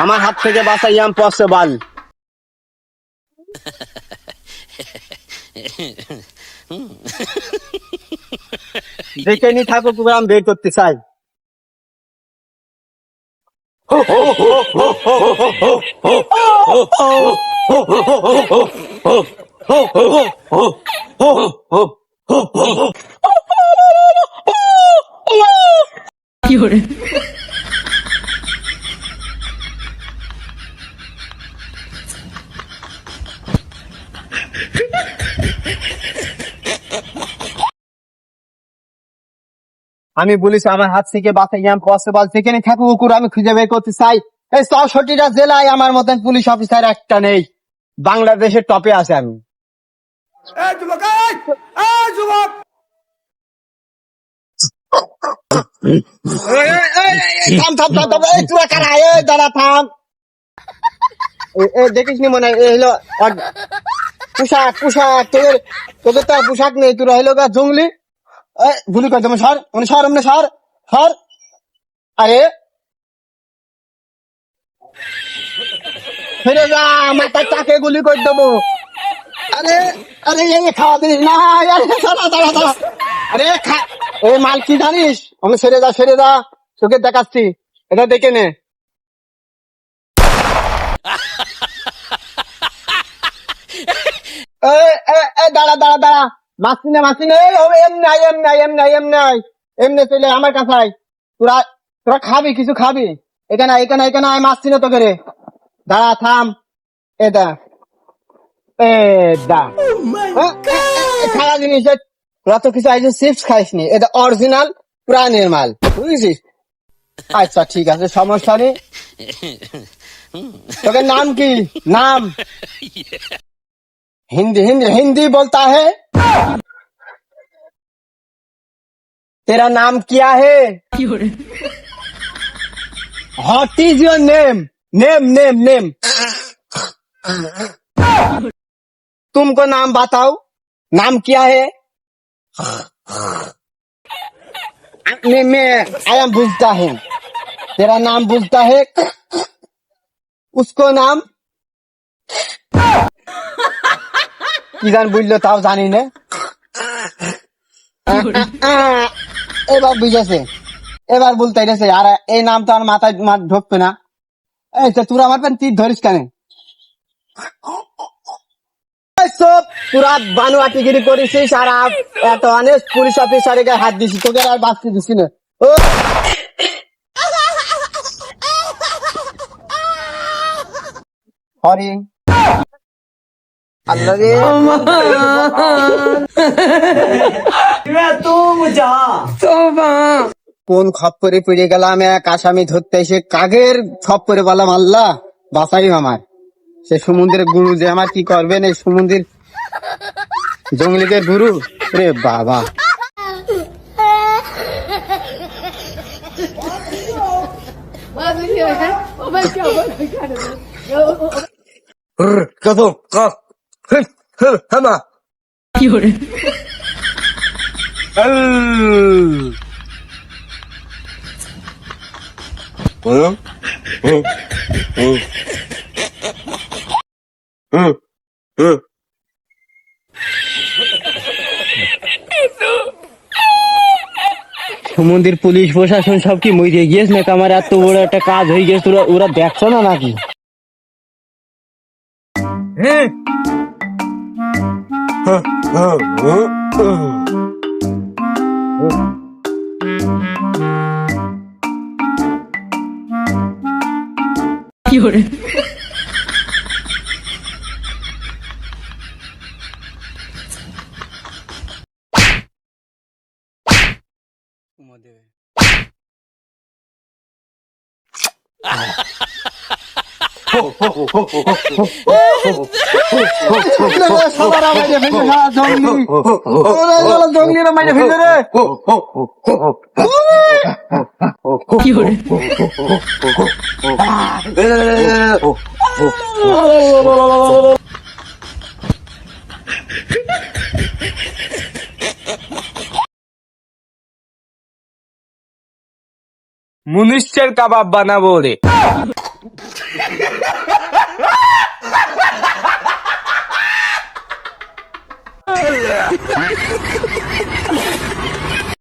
আমার হাত থেকে বাঁচা ইম্পসিবল। যেখানে থাকুক আমি বের করতে চাই। আমি বলিস আমার হাত থেকে বাঁচা ইম্পসিবল। যেখানে থাকুক কুকুর আমি খুঁজে বের করতে চাই। এই 64টা জেলায় আমার মতন পুলিশ অফিসার একটা নেই। বাংলাদেশের টপে আছে আমি। দেখিস নি মনে হলো পোশাক পোশাক তোদের তোদের তো পোশাক নেই, তোরা হইলো গা জঙ্গলি। গুলি করে দেবো সর, মানে সর, এমনি সর সর। আরে ফিরে যা, মাথার চাকে গুলি করে দেবো। আরে আরে খাওয়া দিস না, আরে এই মাল কি জানিস? আমি সেরে যা তোকে দেখাচ্ছি, এটা দেখে নে। দাঁড়া মাসি না এমনি চলে আমার কাছে। তোরা খাবি, কিছু খাবি? এখানে আমি মাসছি না তোকে রে। দাঁড়া থাম, খাওয়া জিনিস তোরা তো কিছু আইসে চিপস খাইসনি, এটা অরিজিনাল প্রাণের মাল, বুঝেছিস? আচ্ছা ঠিক আছে, সমস্যা নেই। তোকে नाम की नाम हिंदी बोलता है। तेरा नाम क्या है? What is your name? Name तुमको नाम बताओ, नाम क्या है? मैं आया बुझता है, तेरा नाम बुझता है, उसको नाम কি জান বুঝলো তাও জানি না। এবার বুঝেছে, এবার বলতে গেছে। আর এই নাম তো আমার মাথায় ঢুকবে না। এই তো তোরা আমার তীর ধরিস কেন? সব পুরা বানোয়াটিগিরি করেছিস আর এত অনেক পুলিশ অফিসারের গায়ে হাত দিছিস, তোকে আর বাঁচতে দিছি না। হরি আল্লাহ রে, কোন খপ্পরে পড়ে গেলাম, এক আসামি ধরতে এসে কাগের খপ্পরে বললাম আল্লাহ বাঁচাই আমার। সে সমুদ্রের গুরু যে আমার কি করবেন, এই সমুদ্রের জঙ্গলিদের গুরু রে বাবা। সমুদ্রের পুলিশ প্রশাসন সব কি মরে গিয়েছে নাকি? আমার এত বড় একটা কাজ হয়ে গেছে, ওরা দেখছো না নাকি? কি করে জঙ্গলিরা মাইরে ফেলে রে। কি করে মুনিশের কাবাব বানাবো রে।